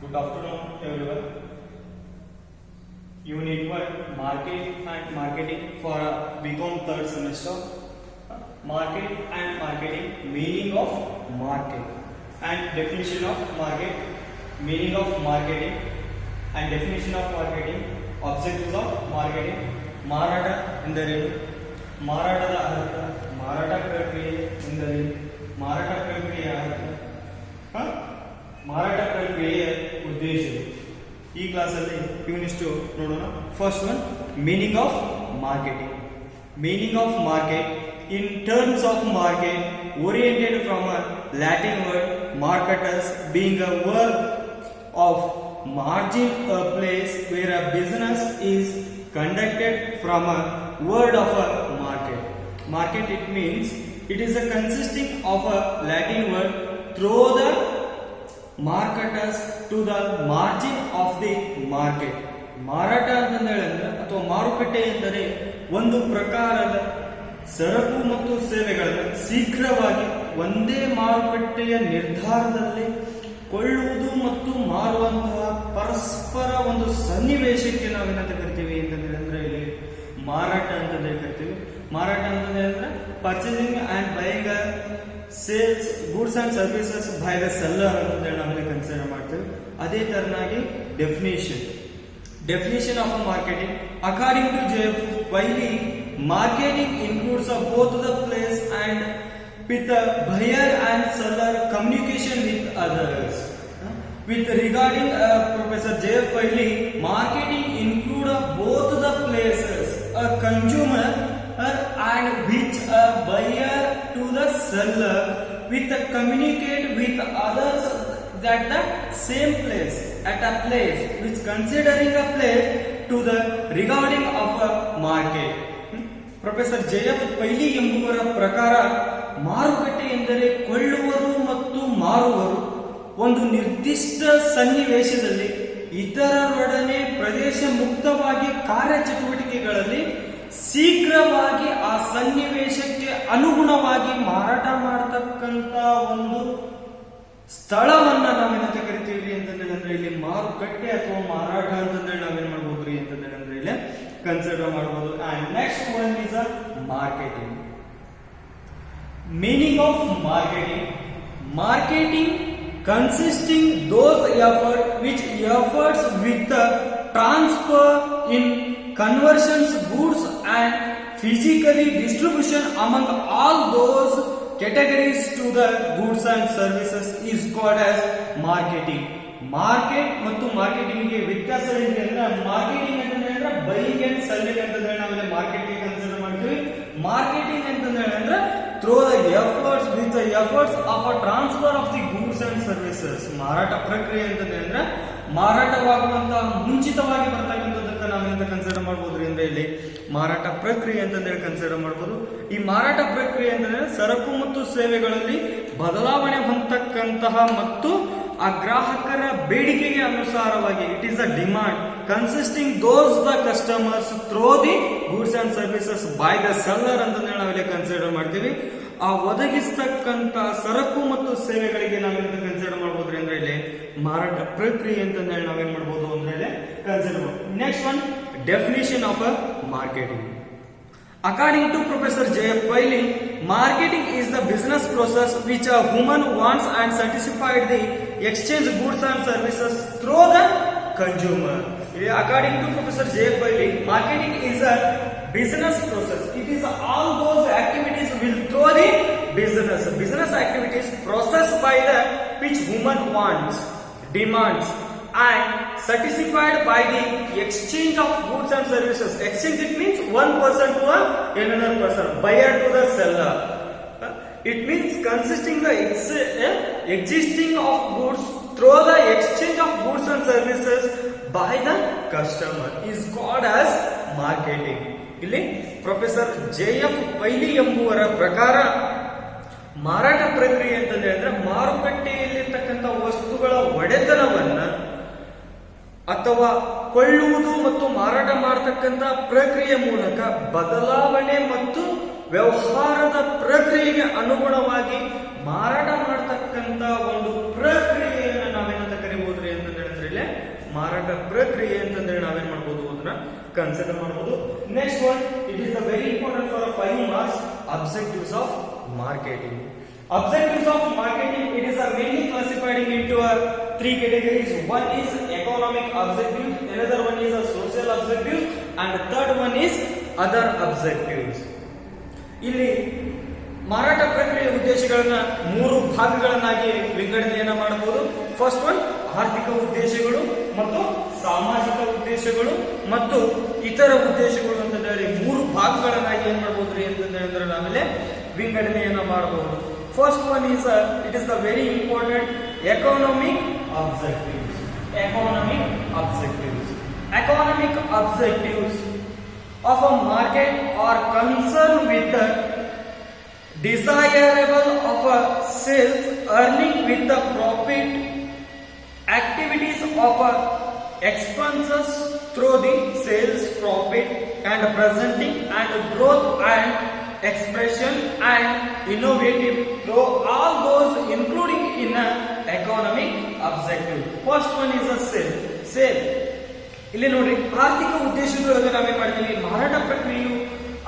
Good afternoon, everyone. Unit 1 Market and Marketing for BCom third semester. Market and Marketing, meaning of market and definition of market, meaning of marketing and definition of marketing, objectives of marketing. ಮಾರಾಟ ಎಂದರೇನು, ಮಾರಾಟದ ಅರ್ಥ, ಮಾರಾಟ ಪ್ರಕ್ರಿಯೆ ಎಂದರೇನು, ಮಾರಾಟ ಪ್ರಕ್ರಿಯೆಯ ಅರ್ಥ, ಮಾರಾಟ ಪ್ರಕ್ರಿಯೆಯ ಉದ್ದೇಶಗಳು ಈ ಕ್ಲಾಸಲ್ಲಿ ಇವನಿಷ್ಟು ನೋಡೋಣ. First one, meaning of marketing. Meaning of market in terms of market oriented from a Latin word marketers being a word of margin, a place where a business is conducted from a word of a market. Market, it means it is a consisting of a Latin word through the marketers to the margin of the market. ಮಾರಾಟ ಅಂತಂದ್ರೆ ಅಥವಾ ಮಾರುಕಟ್ಟೆ ಎಂದರೆ ಒಂದು ಪ್ರಕಾರದ ಸರಕು ಮತ್ತು ಸೇವೆಗಳನ್ನು ಶೀಘ್ರವಾಗಿ ಒಂದೇ ಮಾರುಕಟ್ಟೆಯ ನಿರ್ಧಾರದಲ್ಲಿ ಕೊಳ್ಳುವುದು ಮತ್ತು ಮಾರುವಂತಹ ಪರಸ್ಪರ ಒಂದು ಸನ್ನಿವೇಶಕ್ಕೆ ನಾವೇನಂತ ಕರಿತೀವಿ ಅಂತಂದ್ರೆ ಇಲ್ಲಿ ಮಾರಾಟ ಅಂತಂದ್ರೆ ಕರಿತೀವಿ. ಮಾರಾಟ ಅಂತಂದ್ರೆ purchasing and buying sales goods and services by the seller ಅಂತಂದ್ರೆ ನಾವಲ್ಲಿ ಕನ್ಸಿಡರ್ ಮಾಡ್ತೀವಿ. ಅದೇ ತರನಾಗಿ definition of a marketing according to J.F. Wiley, marketing includes both the place and with the buyer and seller communication with others. With regarding Professor J.F. Wiley, marketing include both the places, a consumer and which a buyer to the seller with a communicate with others that the same place at a place which considering a place to the regarding of a market. Professor J.F. Wiley ಎಂಬುವರ ಪ್ರಕಾರ ಮಾರುಕಟ್ಟೆ ಎಂದರೆ ಕೊಳ್ಳುವರು ಮತ್ತು ಮಾರುವರು ಒಂದು ನಿರ್ದಿಷ್ಟ ಸನ್ನಿವೇಶದಲ್ಲಿ ಇತರರೊಡನೆ ಪ್ರದೇಶ ಮುಕ್ತವಾಗಿ ಕಾರ್ಯಚಟುವಟಿಕೆಗಳಲ್ಲಿ ಶೀಘ್ರವಾಗಿ ಆ ಸನ್ನಿವೇಶಕ್ಕೆ ಅನುಗುಣವಾಗಿ ಮಾರಾಟ ಮಾಡತಕ್ಕಂತ ಒಂದು ಸ್ಥಳವನ್ನ ನಾವೇನಂತ ಕರಿತೀವಿ ಅಂತಂದ್ರೆ ಇಲ್ಲಿ ಮಾರುಕಟ್ಟೆ ಅಥವಾ ಮಾರಾಟ ಅಂತಂದ್ರೆ ನಾವೇನ್ ಮಾಡ್ಬೋದ್ರಿ ಅಂತಂದ್ರೆ ಇಲ್ಲಿ ಕನ್ಸಿಡರ್ ಮಾಡಬಹುದು. And next one is a marketing. Meaning of marketing. Marketing consisting those efforts with the transfer in conversions goods and physically distribution among all those categories to the goods and services is called as marketing. Market ಮತ್ತು marketing ಗೆ ವ್ಯತ್ಯಾಸ ಏನಿದೆ ಅಂದ್ರೆ marketing ಅಂತಂದ್ರೆ buying and selling ಅಂತಂದ್ರೆ ನಾವೆಲ್ಲ marketing consider ಮಾಡ್ತೀವಿ. Marketing ಅಂತಂದ್ರೆ through the efforts with the efforts of a transfer of the goods and services. ಮಾರಾಟ ಪ್ರಕ್ರಿಯೆ ಅಂತಂದ್ರೆ ಮಾರಾಟವಾಗುವಂತಹ ಮುಂಚಿತವಾಗಿ ಬರ್ತಕ್ಕಂಥದ್ದಕ್ಕೆ ನಾವೆಂತ ಕನ್ಸಿಡರ್ ಮಾಡಬಹುದ್ರಿ ಅಂದ್ರೆ ಇಲ್ಲಿ ಮಾರಾಟ ಪ್ರಕ್ರಿಯೆ ಅಂತಂದ್ರೆ ಕನ್ಸಿಡರ್ ಮಾಡಬಹುದು. ಈ ಮಾರಾಟ ಪ್ರಕ್ರಿಯೆ ಅಂತಂದ್ರೆ ಸರಕು ಮತ್ತು ಸೇವೆಗಳಲ್ಲಿ ಬದಲಾವಣೆ ಹೊಂದತಕ್ಕಂತಹ ಮತ್ತು ಆ ಗ್ರಾಹಕರ ಬೇಡಿಕೆಗೆ ಅನುಸಾರವಾಗಿ it is a demand consisting those the customers through the goods and services by the seller ಅಂತಂದ್ರೆ ನಾವಿಲ್ಲಿ ಕನ್ಸಿಡರ್ ಮಾಡ್ತೀವಿ. ಆ ಒದಗಿಸ್ತಕ್ಕಂತ ಸರಕು ಮತ್ತು ಸೇವೆಗಳಿಗೆ ನಾವೇನು ಕನ್ಸಿಡರ್ ಮಾಡಬಹುದ್ರಿ ಅಂದ್ರೆ ಇಲ್ಲಿ ಮಾರಾಟ ಪ್ರಕ್ರಿಯೆ ಅಂತಂದ್ರೆ ನಾವೇನ್ ಮಾಡಬಹುದು ಅಂದ್ರೆ ಇಲ್ಲಿ ಕನ್ಸಿಡರ್ ಮಾಡಬಹುದು. Next one, definition of a marketing. According to Professor J.F. Wiley, marketing is the business process which a woman wants and satisfied the exchange goods and services through the consumer. According to Professor J.F. Wiley, marketing is a business process. It is all those activities will through the business activities processed by the which woman wants, demands and satisfied by the exchange of goods and services. Exchange, it means one person to another person, buyer to the seller. It means consisting the existing of goods through the exchange of goods and services by the customer is called as marketing. ಇಲ್ಲಿ professor J.F. Wiley ಎಂಬುವರ ಪ್ರಕಾರ ಮಾರಾಟ ಪ್ರಕ್ರಿಯೆ ಅಂತಂದ್ರೆ ಮಾರುಕಟ್ಟೆಯಲ್ಲಿರ್ತಕ್ಕಂಥ ವಸ್ತುಗಳ ಒಡೆತನವನ್ನ ಅಥವಾ ಕೊಳ್ಳುವುದು ಮತ್ತು ಮಾರಾಟ ಮಾಡತಕ್ಕಂತ ಪ್ರಕ್ರಿಯೆ ಮೂಲಕ ಬದಲಾವಣೆ ಮತ್ತು ವ್ಯವಹಾರದ ಪ್ರಕ್ರಿಯೆಗೆ ಅನುಗುಣವಾಗಿ ಮಾರಾಟ ಮಾಡತಕ್ಕಂತ ಒಂದು ಪ್ರಕ್ರಿಯೆಯನ್ನು ನಾವೇನಂತ ಕರಿಬಹುದ್ರಿ ಅಂತಂದ್ರೆ ಮಾರಾಟ ಪ್ರಕ್ರಿಯೆ ಅಂತಂದ್ರೆ ನಾವೇನ್ ಮಾಡ್ಬೋದು ಅದನ್ನ ಕನ್ಸಿಡರ್ ಮಾಡಬಹುದು. Next one, it is very important for 5 marks, objectives of marketing. Objectives of marketing, it is mainly classified into 3 categories. One is economic objectives, another one is a social objectives, and the third one is other objectives. ಇಲ್ಲಿ ಮಾರಾಟ ಪ್ರಕ್ರಿಯೆ ಉದ್ದೇಶಗಳನ್ನ 3 ಭಾಗಗಳನ್ನಾಗಿ ವಿಂಗಡಣೆಯನ್ನ ಮಾಡಬಹುದು. First one ಆರ್ಥಿಕ ಉದ್ದೇಶಗಳು ಮತ್ತು ಸಾಮಾಜಿಕ ಉದ್ದೇಶಗಳು ಮತ್ತು ಇತರ ಉದ್ದೇಶಗಳು ಅಂತ ಹೇಳಿ 3 ಭಾಗಗಳನ್ನಾಗಿ ಏನ್ ಮಾಡಬಹುದ್ರಿ ಅಂತಂದ್ರೆ ನಾವೆಲ್ಲ ವಿಂಗಡಣೆಯನ್ನ ಮಾಡಬಹುದು. First one is it is the very important economic objectives. Economic objectives. Economic objectives of a market are concerned with the desirable of a sales, earning with the profit, activities of expenses through the sales profit, and presenting and growth and expression and innovative through all those including in a economic objective. First one is a sale. ಇಲ್ಲಿ ನೋಡಿ, ಆರ್ಥಿಕ ಉದ್ದೇಶಗಳಿಗೆ ನಾವೇನ್ ಮಾಡ್ತೀವಿ, ಮಾರಾಟ ಪ್ರಕ್ರಿಯೆಯು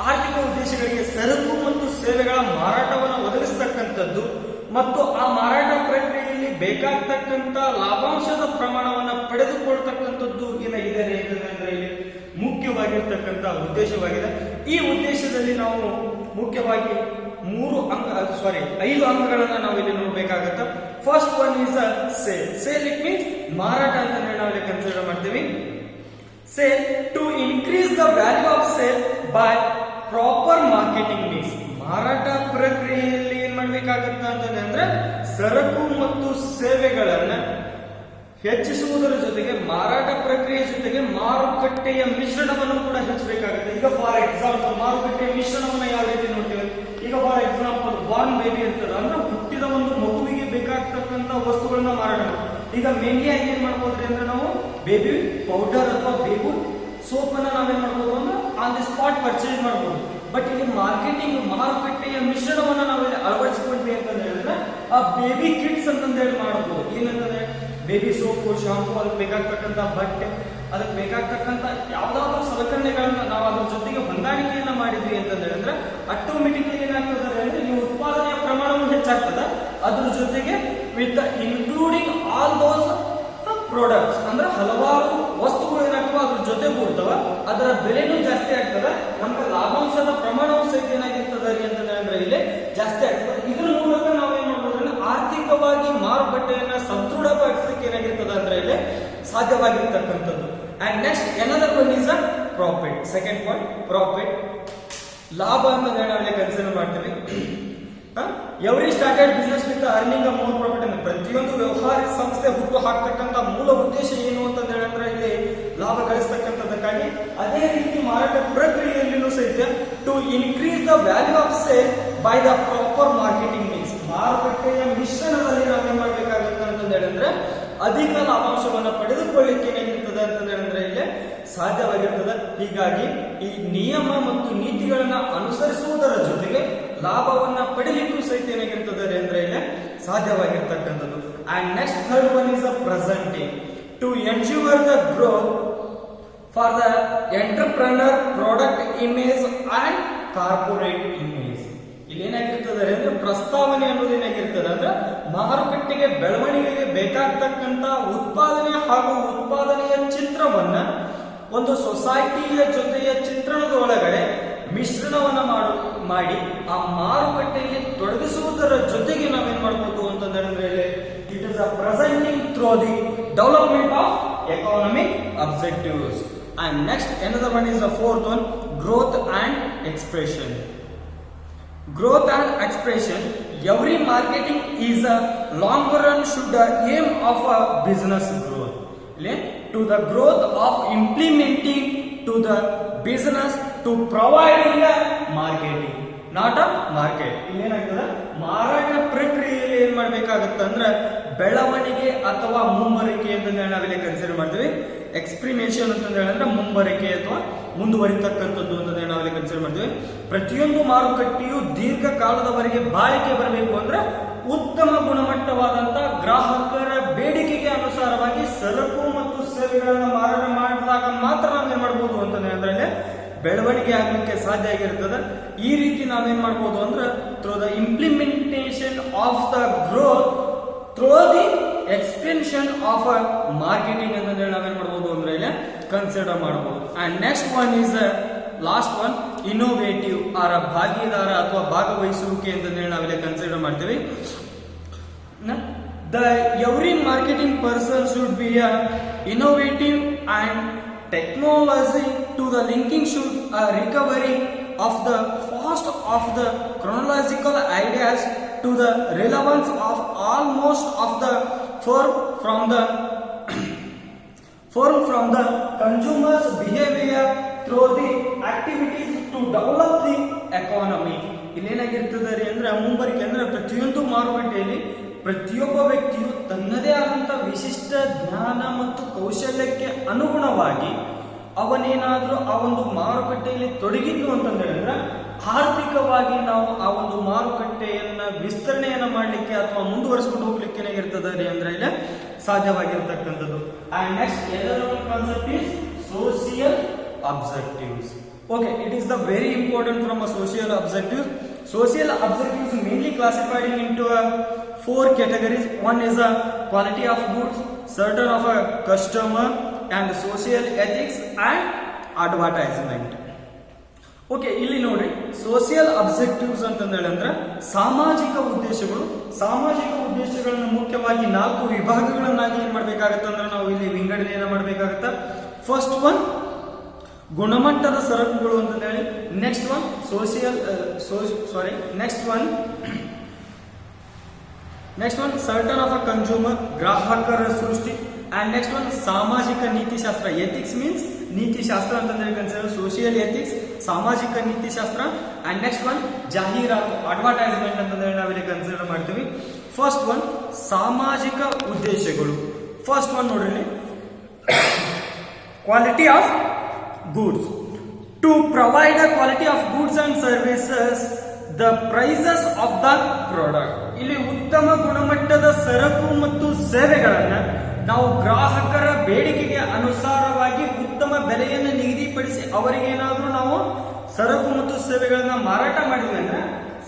ಆರ್ಥಿಕ ಉದ್ದೇಶಗಳಿಗೆ ಸರಕು ಮತ್ತು ಸೇವೆಗಳ ಮಾರಾಟವನ್ನು ಒದಗಿಸ್ತಕ್ಕಂಥದ್ದು ಮತ್ತು ಆ ಮಾರಾಟ ಪ್ರಕ್ರಿಯೆಯಲ್ಲಿ ಬೇಕಾಗ್ತಕ್ಕಂಥ ಲಾಭಾಂಶದ ಪ್ರಮಾಣವನ್ನು ಪಡೆದುಕೊಳ್ತಕ್ಕಂಥದ್ದು ಏನಾಗಿದೆ ಅಂತಂದ್ರೆ ಇಲ್ಲಿ ಮುಖ್ಯವಾಗಿರ್ತಕ್ಕಂಥ ಉದ್ದೇಶವಾಗಿದೆ. ಈ ಉದ್ದೇಶದಲ್ಲಿ ನಾವು ಮುಖ್ಯವಾಗಿ 5 ಅಂಗಗಳನ್ನ ನಾವು ಇಲ್ಲಿ ನೋಡಬೇಕಾಗತ್ತೆ. First one is a sale. Sale it means ಮಾರಾಟ ಅಂತ ನಾವು ಇಲ್ಲಿ ಕನ್ಸಿಡರ್ ಮಾಡ್ತೀವಿ. Sale to increase the value of sale by proper marketing means. ಮಾರಾಟ ಪ್ರಕ್ರಿಯೆಯಲ್ಲಿ ಏನ್ ಮಾಡ್ಬೇಕಾಗತ್ತ ಅಂತಂದ್ರೆ ಸರಕು ಮತ್ತು ಸೇವೆಗಳನ್ನ ಹೆಚ್ಚಿಸುವುದರ ಜೊತೆಗೆ ಮಾರಾಟ ಪ್ರಕ್ರಿಯೆ ಜೊತೆಗೆ ಮಾರುಕಟ್ಟೆಯ ಮಿಶ್ರಣವನ್ನು ಕೂಡ ಹೆಚ್ಚಬೇಕಾಗುತ್ತೆ. ಈಗ ಫಾರ್ ಎಕ್ಸಾಂಪಲ್ ಮಾರುಕಟ್ಟೆಯ ಮಿಶ್ರಣವನ್ನ ಯಾವ ರೀತಿ ನೋಡ್ತೀವಿ, ಈಗ ಫಾರ್ ಎಕ್ಸಾಂಪಲ್ ಬಾರ್ನ್ ಬೇಬಿ ಇರ್ತದೆ ಅಂದ್ರೆ ಹುಟ್ಟಿದ ಒಂದು ಮಗುವಿಗೆ ಬೇಕಾಗ್ತಕ್ಕಂಥ ವಸ್ತುಗಳನ್ನ ಮಾರಾಟ ಮಾಡ್ತೀವಿ. ಈಗ ಮೇನ್ಲಿ ಆಗಿ ಏನ್ ಮಾಡ್ಬೋದ್ರಿ ಅಂದ್ರೆ ನಾವು ಬೇಬಿ ಪೌಡರ್ ಅಥವಾ ಬೇಬಿ ಸೋಪ್ ಅನ್ನ ನಾವೇನ್ ಮಾಡ್ಬೋದು ಅಂದ್ರೆ ಆನ್ ದಿ ಸ್ಪಾಟ್ ಪರ್ಚೇಸ್ ಮಾಡ್ಬೋದು. ಬಟ್ ಇಲ್ಲಿ ಮಾರುಕಟ್ಟೆಯ ಮಿಶ್ರಣವನ್ನ ನಾವಿಲ್ಲಿ ಅಳವಡಿಸಿಕೊಂಡ್ವಿ ಅಂತ ಹೇಳಿದ್ರೆ ಆ ಬೇಬಿ ಕಿಟ್ಸ್ ಅಂತಂದೇಳಿ ಮಾಡಬಹುದು. ಏನಂತಂದ್ರೆ ಬೇಬಿ ಸೋಪು, ಶಾಂಪು, ಅದಕ್ಕೆ ಬೇಕಾಗ್ತಕ್ಕಂಥ ಬಟ್ಟೆ, ಅದಕ್ಕೆ ಬೇಕಾಗ್ತಕ್ಕಂಥ ಯಾವ್ದಾದ್ರು ಸಲಕರಣೆಗಳನ್ನ ನಾವು ಅದ್ರ ಜೊತೆಗೆ ಹೊಂದಾಣಿಕೆಯನ್ನ ಮಾಡಿದ್ವಿ ಅಂತ ಹೇಳಿದ್ರೆ ಆಟೋಮೆಟಿಕ್ಲಿ ಏನಾಗ್ತದೆ ಅಂದ್ರೆ ಈ ಉತ್ಪಾದನೆಯ ಪ್ರಮಾಣವು ಹೆಚ್ಚಾಗ್ತದೆ. ಅದ್ರ ಜೊತೆಗೆ with including all those products ಅಂದ್ರೆ ಹಲವಾರು ವಸ್ತುಗಳು ಏನಾಗ್ತವೆ ಅದ್ರ ಜೊತೆ ಕೂಡ್ತವ, ಅದರ ಬೆಲೆನೂ ಜಾಸ್ತಿ ಆಗ್ತದೆ, ನಮ್ಗೆ ಲಾಭಾಂಶದ ಪ್ರಮಾಣವು ಸಹಿತ ಏನಾಗಿರ್ತದೆ ರೀ ಅಂತಂದ್ರೆ ಇಲ್ಲಿ ಜಾಸ್ತಿ ಆಗ್ತದೆ. ಇದ್ರ ಮೂಲಕ ನಾವು ಏನ್ ಮಾಡ್ಬೋದು, ಆರ್ಥಿಕವಾಗಿ ಮಾರುಕಟ್ಟೆಯನ್ನ ಸದೃಢಪಡಿಸಲಿಕ್ಕೆ ಏನಾಗಿರ್ತದೆ ಅಂದ್ರೆ ಇಲ್ಲಿ ಸಾಧ್ಯವಾಗಿರ್ತಕ್ಕಂಥದ್ದು. And next another one is a profit. Second point profit, ಲಾಭ ಅಂತ ನಾವಲ್ಲಿ ಕನ್ಸಿಡರ್ ಮಾಡ್ತೀವಿ. Every started business with earning a more profit ಅಂದ್ರೆ ಪ್ರತಿಯೊಂದು ವ್ಯವಹಾರ ಸಂಸ್ಥೆ ಹುಟ್ಟು ಹಾಕ್ತಕ್ಕಂಥ ಮೂಲ ಉದ್ದೇಶ ಏನು ಅಂತ ಹೇಳಿದ್ರೆ ಇಲ್ಲಿ ಲಾಭ ಗಳಿಸ್ತಕ್ಕಂಥದ್ದಕ್ಕಾಗಿ. ಅದೇ ರೀತಿ ಮಾರಾಟ ಪ್ರಕ್ರಿಯೆಯಲ್ಲಿನೂ ಸಹಿತ to increase the value of sale by the proper marketing means. ಮಾರುಕಟ್ಟೆಯ ಮಿಶ್ರಣದಲ್ಲಿ ನಾವೇನ್ ಮಾಡ್ಬೇಕಾಗುತ್ತೆ ಅಂತ ಹೇಳಿದ್ರೆ ಅಧಿಕ ಲಾಭಾಂಶವನ್ನು ಪಡೆದುಕೊಳ್ಳಿಕ್ಕೆ ಏನಾಗಿರ್ತದೆ ಅಂತ ಹೇಳಿದ್ರೆ ಇಲ್ಲಿ ಸಾಧ್ಯವಾಗಿರ್ತದೆ. ಹೀಗಾಗಿ ಈ ನಿಯಮ ಮತ್ತು ನೀತಿಗಳನ್ನ ಅನುಸರಿಸುವುದರ ಜೊತೆಗೆ ಲಾಭವನ್ನ ಪಡೆಯಲಿಕ್ಕೂ ಸಹಿತ ಏನಾಗಿರ್ತದೆ ಅಂದ್ರೆ ಇಲ್ಲಿ ಸಾಧ್ಯವಾಗಿರ್ತಕ್ಕಂಥದ್ದು. And next third one is a presenting to ensure the growth for the entrepreneur product image and corporate image. ಇಲ್ಲಿ ಏನಾಗಿರ್ತದೆ ಅಂದ್ರೆ ಪ್ರಸ್ತಾವನೆ ಅನ್ನೋದು ಏನಾಗಿರ್ತದೆ ಅಂದ್ರೆ ಮಾರುಕಟ್ಟೆಗೆ ಬೆಳವಣಿಗೆಗೆ ಬೇಕಾಗ್ತಕ್ಕಂಥ ಉತ್ಪಾದನೆ ಹಾಗೂ ಉತ್ಪಾದನೆಯ ಚಿತ್ರವನ್ನ ಒಂದು ಸೊಸೈಟಿಯ ಜೊತೆಯ ಚಿತ್ರಣದ ಒಳಗಡೆ ಮಿಶ್ರಣವನ್ನ ಮಾಡಿ ಆ ಮಾರುಕಟ್ಟೆಯಲ್ಲಿ ತೊಡಗಿಸುವುದರ ಜೊತೆಗೆ ನಾವೇನ್ ಮಾಡಬಹುದು ಅಂತಂದ್ರೆ it is a presenting through the development of economic objectives. And next another one is the fourth one, growth and expression. Growth and expression, every marketing is a longer run should aim of a business growth. To the growth of implementing to the business to providing the marketing, not a market. ಏನಾಗ್ತದೆ ಮಾರಾಟ ಪ್ರಕ್ರಿಯೆಯಲ್ಲಿ ಏನ್ ಮಾಡ್ಬೇಕಾಗತ್ತೆ ಅಂದ್ರೆ ಬೆಳವಣಿಗೆ ಅಥವಾ ಮುಂಬರಿಕೆ ಅಂತ ನಾವಿಲ್ಲಿ ಕನ್ಸಿಡರ್ ಮಾಡ್ತೀವಿ. ಎಕ್ಸ್ಪ್ರಿಮೇಷನ್ ಅಂತ ಹೇಳಿದ್ರೆ ಮುಂಬರಿಕೆ ಅಥವಾ ಮುಂದುವರಿತಕ್ಕಂಥದ್ದು ಅಂತ ನಾವಿಲ್ಲಿ ಕನ್ಸಿಡರ್ ಮಾಡ್ತೀವಿ. ಪ್ರತಿಯೊಂದು ಮಾರುಕಟ್ಟೆಯು ದೀರ್ಘಕಾಲದವರೆಗೆ ಬಾಳಿಕೆ ಬರಬೇಕು ಅಂದ್ರೆ ಉತ್ತಮ ಗುಣಮಟ್ಟವಾದಂತಹ ಗ್ರಾಹಕರ ಬೇಡಿಕೆಗೆ ಅನುಸಾರವಾಗಿ ಸರಕು ಮತ್ತು ಸೇವೆ ಸೇವೆಗಳನ್ನ ಮಾರಾಟ ಮಾಡಿದಾಗ ಮಾತ್ರ ನಾವೇನ್ ಮಾಡ್ಬೋದು ಅಂತಂದ್ರೆ ಅದರಲ್ಲಿ ಬೆಳವಣಿಗೆ ಆಗ್ಲಿಕ್ಕೆ ಸಾಧ್ಯ ಆಗಿರ್ತದೆ. ಈ ರೀತಿ ನಾವೇನ್ ಮಾಡ್ಬೋದು ಅಂದ್ರೆ through the implementation of the growth through the expansion of marketing ಅಂತಂದ್ರೆ ನಾವೇನ್ ಮಾಡ್ಬೋದು ಅಂದ್ರೆ ಇಲ್ಲಿ ಕನ್ಸಿಡರ್ ಮಾಡಬಹುದು. And next one is last one innovative ಆರ ಭಾಗಿದಾರ ಅಥವಾ ಭಾಗವಹಿಸುವಿಕೆ ಅಂತಂದೇಳಿ ನಾವಿಲ್ಲಿ ಕನ್ಸಿಡರ್ ಮಾಡ್ತೀವಿ. The every marketing person should be innovative and technology to the linking should recovery of the fast of the chronological ideas to the relevance of almost of the form from the consumer's behavior through the activities to develop the economy. ಇಲ್ಲೇನಾಗಿರ್ತದೆ ರೀ ಅಂದ್ರೆ ಮುಂಬರಿಕೆ ಅಂದ್ರೆ ಪ್ರತಿಯೊಂದು ಮಾರುಕಟ್ಟೆಯಲ್ಲಿ ಪ್ರತಿಯೊಬ್ಬ ವ್ಯಕ್ತಿಯು ತನ್ನದೇ ಆದಂತ ವಿಶಿಷ್ಟ ಜ್ಞಾನ ಮತ್ತು ಕೌಶಲ್ಯಕ್ಕೆ ಅನುಗುಣವಾಗಿ ಅವನೇನಾದ್ರೂ ಆ ಒಂದು ಮಾರುಕಟ್ಟೆಯಲ್ಲಿ ತೊಡಗಿದ್ದು ಅಂತಂದ್ರೆ ಆರ್ಥಿಕವಾಗಿ ನಾವು ಆ ಒಂದು ಮಾರುಕಟ್ಟೆಯನ್ನ ವಿಸ್ತರಣೆಯನ್ನ ಮಾಡಲಿಕ್ಕೆ ಅಥವಾ ಮುಂದುವರಿಸಿಕೊಂಡು ಹೋಗ್ಲಿಕ್ಕೆ ಏನಾಗಿರ್ತದೆ ರೀ ಅಂದ್ರೆ ಇಲ್ಲಿ ಸಾಧ್ಯವಾಗಿರ್ತಕ್ಕಂಥದ್ದು. ಅಂಡ್ ನೆಕ್ಸ್ಟ್ ಎರಡನೇ concept is social objectives. Okay, it is the very important from a social objectives. Social objectives mainly classified into 4 categories. One is a quality of goods, certain of a customer, and social ethics and advertisement. Okay, ಇಲ್ಲಿ ನೋಡ್ರಿ social objectives ಅಂತಂದ್ರೆ ಸಾಮಾಜಿಕ ಉದ್ದೇಶಗಳು. ಸಾಮಾಜಿಕ ಉದ್ದೇಶಗಳನ್ನು ಮುಖ್ಯವಾಗಿ 4 ವಿಭಾಗಗಳನ್ನಾಗಿ ಏನ್ ಮಾಡ್ಬೇಕಾಗತ್ತೆ ಅಂದ್ರೆ ನಾವು ಇಲ್ಲಿ ವಿಂಗಡಣೆಯನ್ನ ಮಾಡ್ಬೇಕಾಗತ್ತ. ಫಸ್ಟ್ ಒನ್ ಗುಣಮಟ್ಟದ ಸರಕುಗಳು ಅಂತ ಹೇಳಿ, next one next one certain of a consumer ಗ್ರಾಹಕರ ಸೃಷ್ಟಿ. ಅಂಡ್ ನೆಕ್ಸ್ಟ್ ಒನ್ ಸಾಮಾಜಿಕ ನೀತಿಶಾಸ್ತ್ರ. ಎಥಿಕ್ಸ್ ಮೀನ್ಸ್ ನೀತಿಶಾಸ್ತ್ರ ಅಂತ ಹೇಳಿ ಕನ್ಸಿಡರ್, ಸೋಷಿಯಲ್ ಎಥಿಕ್ಸ್ ಸಾಮಾಜಿಕ ನೀತಿಶಾಸ್ತ್ರ. ಅಂಡ್ ನೆಕ್ಸ್ಟ್ ಒನ್ ಜಾಹೀರಾತು ಅಡ್ವರ್ಟೈಸ್ಮೆಂಟ್ ಅಂತ ಹೇಳಿ ನಾವಿಲ್ಲಿ ಕನ್ಸಿಡರ್ ಮಾಡ್ತೀವಿ. ಫಸ್ಟ್ ಒನ್ ಸಾಮಾಜಿಕ ಉದ್ದೇಶಗಳು. ಫಸ್ಟ್ ಒನ್ ನೋಡ್ರಿ, quality of goods. To provide a quality of goods and services, the prices of the product. ಇಲ್ಲಿ ಉತ್ತಮ ಗುಣಮಟ್ಟದ ಸರಕು ಮತ್ತು ಸೇವೆಗಳನ್ನ ನಾವು ಗ್ರಾಹಕರ ಬೇಡಿಕೆಗೆ ಅನುಸಾರವಾಗಿ ಉತ್ತಮ ಬೆಲೆಯನ್ನು ನಿಗದಿಪಡಿಸಿ ಅವರಿಗೇನಾದ್ರೂ ನಾವು ಸರಕು ಮತ್ತು ಸೇವೆಗಳನ್ನ ಮಾರಾಟ ಮಾಡಿದ್ವಿ ಅಂದ್ರೆ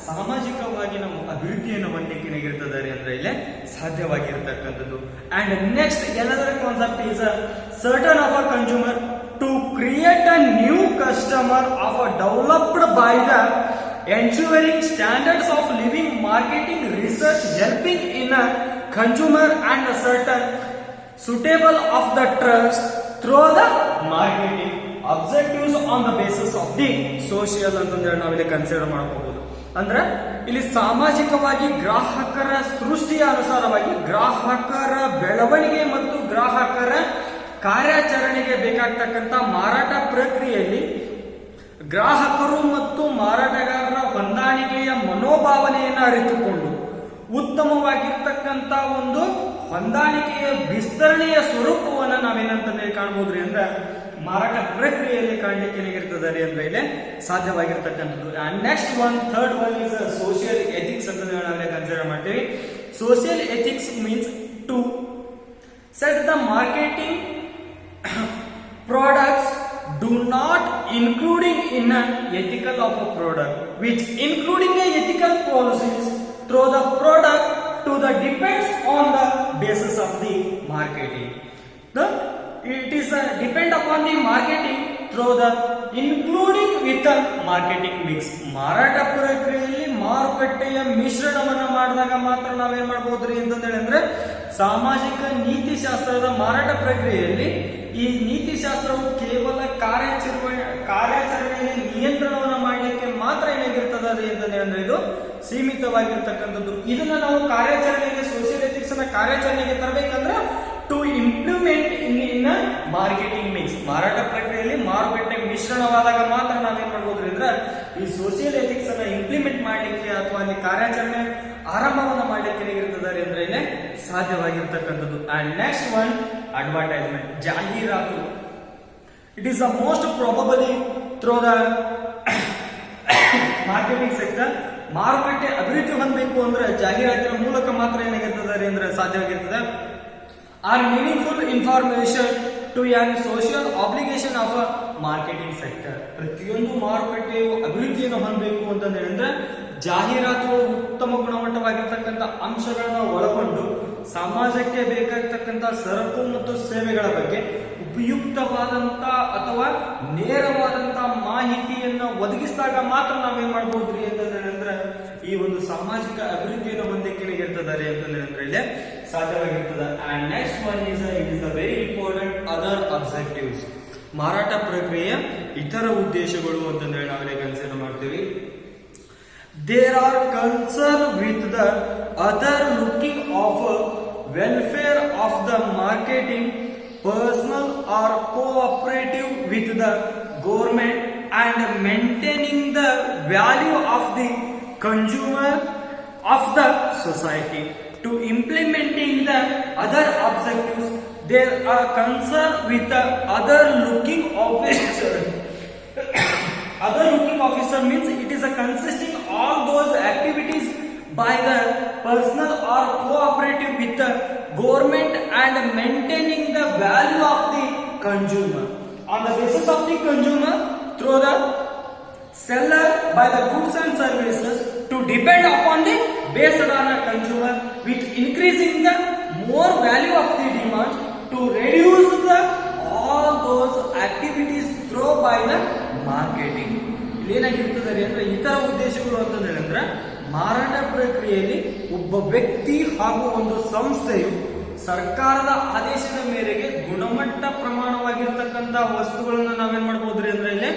ಸಾಮಾಜಿಕವಾಗಿ ನಾವು ಅಭಿವೃದ್ಧಿಯನ್ನು ಮಾಡಲಿಕ್ಕೆ ಏನಾಗಿರ್ತದೆ ಅಂದ್ರೆ ಇಲ್ಲೇ ಸಾಧ್ಯವಾಗಿರ್ತಕ್ಕಂಥದ್ದು. ಅಂಡ್ ನೆಕ್ಸ್ಟ್ ಎಲ್ಲದರ concept is certain of a consumer to create a new customer of a developed by the ensuring standards of living, marketing, research, helping in a consumer and a certain suitable of the trust through the marketing objectives on the basis of the social ಅಂತಂದ್ರೆ ನಾವಿಲ್ಲಿ consider ಮಾಡಬಹುದು. ಅಂದ್ರೆ ಇಲ್ಲಿ ಸಾಮಾಜಿಕವಾಗಿ ಗ್ರಾಹಕರ ಸೃಷ್ಟಿಯ ಅನುಸಾರವಾಗಿ ಗ್ರಾಹಕರ ಬೆಳವಣಿಗೆ ಮತ್ತು ಗ್ರಾಹಕರ ಕಾರ್ಯಾಚರಣೆಗೆ ಬೇಕಾಗ್ತಕ್ಕಂಥ ಮಾರಾಟ ಪ್ರಕ್ರಿಯೆಯಲ್ಲಿ ಗ್ರಾಹಕರು ಮತ್ತು ಮಾರಾಟಗಾರರ ಹೊಂದಾಣಿಕೆಯ ಮನೋಭಾವನೆಯನ್ನು ಅರಿತುಕೊಂಡು ಉತ್ತಮವಾಗಿರ್ತಕ್ಕಂಥ ಒಂದು ಹೊಂದಾಣಿಕೆಯ ವಿಸ್ತರಣೆಯ ಸ್ವರೂಪವನ್ನು ನಾವೇನಂತಂದ್ರೆ ಕಾಣಬಹುದ್ರಿ ಅಂದ್ರೆ ಮಾರಾಟ ಪ್ರಕ್ರಿಯೆಯಲ್ಲಿ ಕಾಣಲಿಕ್ಕೆ ಏನಾಗಿರ್ತದೆ ರೀ ಅಂದ್ರೆ ಇಲ್ಲಿ ಸಾಧ್ಯವಾಗಿರ್ತಕ್ಕಂಥದ್ದು. And next one third one is social ethics ಅಂತ ನಾವೇ ಕನ್ಸಿಡರ್ ಮಾಡ್ತೀವಿ. Social ethics means to set the marketing products do not including in an ethical of a product which including a ethical policies through the product to the depends on the basis of the marketing. It is depend upon the marketing through the including with the marketing mix. ಮಾರಾಟ ಪ್ರಕ್ರಿಯೆಯಲ್ಲಿ ಮಾರುಕಟ್ಟೆಯ ಮಿಶ್ರಣವನ್ನ ಮಾಡಿದಾಗ ಮಾತ್ರ ನಾವೇನ್ ಮಾಡಬಹುದ್ರಿ ಅಂತಂದೇಳಿ ಅಂದ್ರೆ ಸಾಮಾಜಿಕ ನೀತಿಶಾಸ್ತ್ರದ ಮಾರಾಟ ಪ್ರಕ್ರಿಯೆಯಲ್ಲಿ ಈ ನೀತಿಶಾಸ್ತ್ರವು ಕೇವಲ ಕಾರ್ಯಾಚರಣೆಯ ನಿಯಂತ್ರಣವನ್ನು ಮಾಡಲಿಕ್ಕೆ ಮಾತ್ರ ಏನಾಗಿರ್ತದೆ ಅಂತಂದ್ರೆ ಅಂದ್ರೆ ಇದು ಸೀಮಿತವಾಗಿರ್ತಕ್ಕಂಥದ್ದು. ಇದನ್ನ ನಾವು ಕಾರ್ಯಾಚರಣೆಗೆ ಸೋಷಿಯಲ್ ಎಥಿಕ್ಸ್ ಅನ್ನ ಕಾರ್ಯಾಚರಣೆಗೆ ತರಬೇಕಂದ್ರೆ to implement in marketing mix. ಮಾರಾಟ ಪ್ರಕ್ರಿಯೆಯಲ್ಲಿ ಮಾರುಕಟ್ಟೆ ಮಿಶ್ರಣವಾದಾಗ ಮಾತ್ರ ನಾವೇನ್ ಮಾಡ್ಬೋದ್ರಿ ಅಂದ್ರೆ ಈ ಸೋಷಿಯಲ್ ಎಥಿಕ್ಸ್ ಅನ್ನ ಇಂಪ್ಲಿಮೆಂಟ್ ಮಾಡಲಿಕ್ಕೆ ಅಥವಾ ಅಲ್ಲಿ ಕಾರ್ಯಾಚರಣೆ ಆರಂಭವನ್ನ ಮಾಡಲಿಕ್ಕೆ ಏನಾಗಿರ್ತದೆ ಅಂದ್ರೆ ಇಲ್ಲಿ ಸಾಧ್ಯವಾಗಿರ್ತಕ್ಕಂಥದ್ದು. ಅಂಡ್ ನೆಕ್ಸ್ಟ್ ಒನ್ ಅಡ್ವರ್ಟೈಸ್ಮೆಂಟ್, ಜಾಹೀರಾತು. It is the most probably through the marketing sector. ಮಾರುಕಟ್ಟೆ ಅಭಿವೃದ್ಧಿ ಹೊಂದಬೇಕು ಅಂದ್ರೆ ಜಾಹೀರಾತಿನ ಮೂಲಕ ಮಾತ್ರ ಏನಾಗಿರ್ತದೆ ಅಂದ್ರೆ ಸಾಧ್ಯವಾಗಿರ್ತದೆ. Or meaningful information to on social obligation of a marketing sector. ಪ್ರತಿಯೊಂದು ಮಾರುಕಟ್ಟೆಯು ಅಭಿವೃದ್ಧಿಯನ್ನು ಹೊಂದಬೇಕು ಅಂತ ಹೇಳಿದ್ರೆ ಜಾಹೀರಾತುಗಳು ಉತ್ತಮ ಗುಣಮಟ್ಟವಾಗಿರ್ತಕ್ಕಂಥ ಅಂಶಗಳನ್ನು ಒಳಗೊಂಡು ಸಮಾಜಕ್ಕೆ ಬೇಕಾಗಿರ್ತಕ್ಕಂಥ ಸರಕು ಮತ್ತು ಸೇವೆಗಳ ಬಗ್ಗೆ ಉಪಯುಕ್ತವಾದಂತ ಅಥವಾ ನೇರವಾದಂತ ಮಾಹಿತಿಯನ್ನು ಒದಗಿಸಿದಾಗ ಮಾತ್ರ ನಾವೇನ್ ಮಾಡಬಹುದ್ರಿ ಅಂತ ಹೇಳಿದ್ರೆ ಈ ಒಂದು ಸಾಮಾಜಿಕ ಅಭಿವೃದ್ಧಿಯನ್ನು ಹೊಂದಕ್ಕೆ ಇರ್ತದಾರೆ ಅಂತ ಹೇಳಿದ್ರೆ ಇಲ್ಲಿ ಸಾಧ್ಯವಾಗಿರ್ತದೆ. And next one is it is the very important other objectives. ಮಾರಾಟ ಪ್ರಕ್ರಿಯೆಯ ಇತರ ಉದ್ದೇಶಗಳು ಅಂತ ಹೇಳಿ ನಾವೇ ಕನ್ಸಿಡರ್ ಮಾಡ್ತೀವಿ. There are concerned with the other looking of welfare of the marketing personal or cooperative with the government and maintaining the value of the consumer of the society. To implementing the other objectives, there are concerned with the other looking officer. Other looking officer means it is a consisting all those activities by the personal or cooperative with the government and maintaining the value of the consumer on the basis of the consumer through the seller by the goods and services to depend upon the based on a consumer with increasing the more value of the demand to reduce the all those activities through by the marketing. ಇಲ್ಲಿ ಏನಾಗಿರ್ತದೆ ಅಂದ್ರೆ ಇತರ ಉದ್ದೇಶಗಳು ಅಂತ ಹೇಳಿದ್ರೆ ಮಾರಾಟ ಪ್ರಕ್ರಿಯೆಯಲ್ಲಿ ಒಬ್ಬ ವ್ಯಕ್ತಿ ಹಾಗೂ ಒಂದು ಸಂಸ್ಥೆಯು ಸರ್ಕಾರದ ಆದೇಶದ ಮೇರೆಗೆ ಗುಣಮಟ್ಟ ಪ್ರಮಾಣವಾಗಿರ್ತಕ್ಕಂಥ ವಸ್ತುಗಳನ್ನು ನಾವೇನ್ ಮಾಡಬಹುದ್ರಿ ಅಂದ್ರೆ ಇಲ್ಲಿ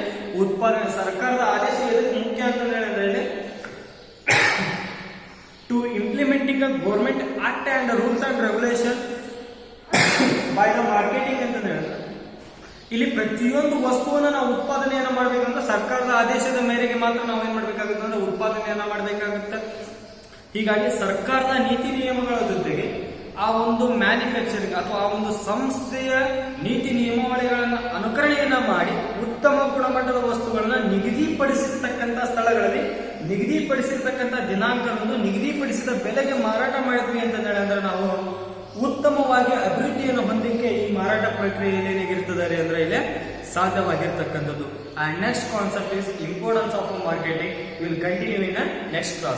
ಉತ್ಪಾದನೆ ಸರ್ಕಾರದ ಆದೇಶ ಎದಕ್ಕೆ ಮುಖ್ಯ ಅಂತ ಹೇಳಿದ್ರೆ ಇಲ್ಲಿ to implementing a government act and rules and regulation by the marketing ಅಂತ ಹೇಳಿದ್ರೆ ಇಲ್ಲಿ ಪ್ರತಿಯೊಂದು ವಸ್ತುವನ್ನು ನಾವು ಉತ್ಪಾದನೆಯನ್ನ ಮಾಡಬೇಕಂದ್ರೆ ಸರ್ಕಾರದ ಆದೇಶದ ಮೇರೆಗೆ ಮಾತ್ರ ನಾವೇನ್ ಮಾಡ್ಬೇಕಾಗುತ್ತೆ ಅಂದ್ರೆ ಉತ್ಪಾದನೆಯನ್ನ ಮಾಡಬೇಕಾಗುತ್ತೆ. ಹೀಗಾಗಿ ಸರ್ಕಾರದ ನೀತಿ ನಿಯಮಗಳ ಜೊತೆಗೆ ಆ ಒಂದು ಮ್ಯಾನುಫ್ಯಾಕ್ಚರಿಂಗ್ ಅಥವಾ ಆ ಒಂದು ಸಂಸ್ಥೆಯ ನೀತಿ ನಿಯಮಾವಳಿಗಳನ್ನ ಅನುಕರಣೆಯನ್ನ ಮಾಡಿ ಉತ್ತಮ ಗುಣಮಟ್ಟದ ವಸ್ತುಗಳನ್ನ ನಿಗದಿಪಡಿಸಿರ್ತಕ್ಕಂಥ ಸ್ಥಳಗಳಲ್ಲಿ ನಿಗದಿಪಡಿಸಿರ್ತಕ್ಕಂಥ ದಿನಾಂಕದಂದು ನಿಗದಿಪಡಿಸಿದ ಬೆಲೆಗೆ ಮಾರಾಟ ಮಾಡಿದ್ವಿ ಅಂತ ಹೇಳಿದ್ರೆ ನಾವು ಉತ್ತಮವಾಗಿ ಅಭಿವೃದ್ಧಿಯನ್ನು ಹೊಂದಲಿಕ್ಕೆ ಈ ಮಾರಾಟ ಪ್ರಕ್ರಿಯೆಯಲ್ಲಿ ಏನಾಗಿರ್ತದೆ ಅಂದ್ರೆ ಇಲ್ಲಿ ಸಾಧ್ಯವಾಗಿರ್ತಕ್ಕಂಥದ್ದು. And next concept is importance of marketing will continue in next class.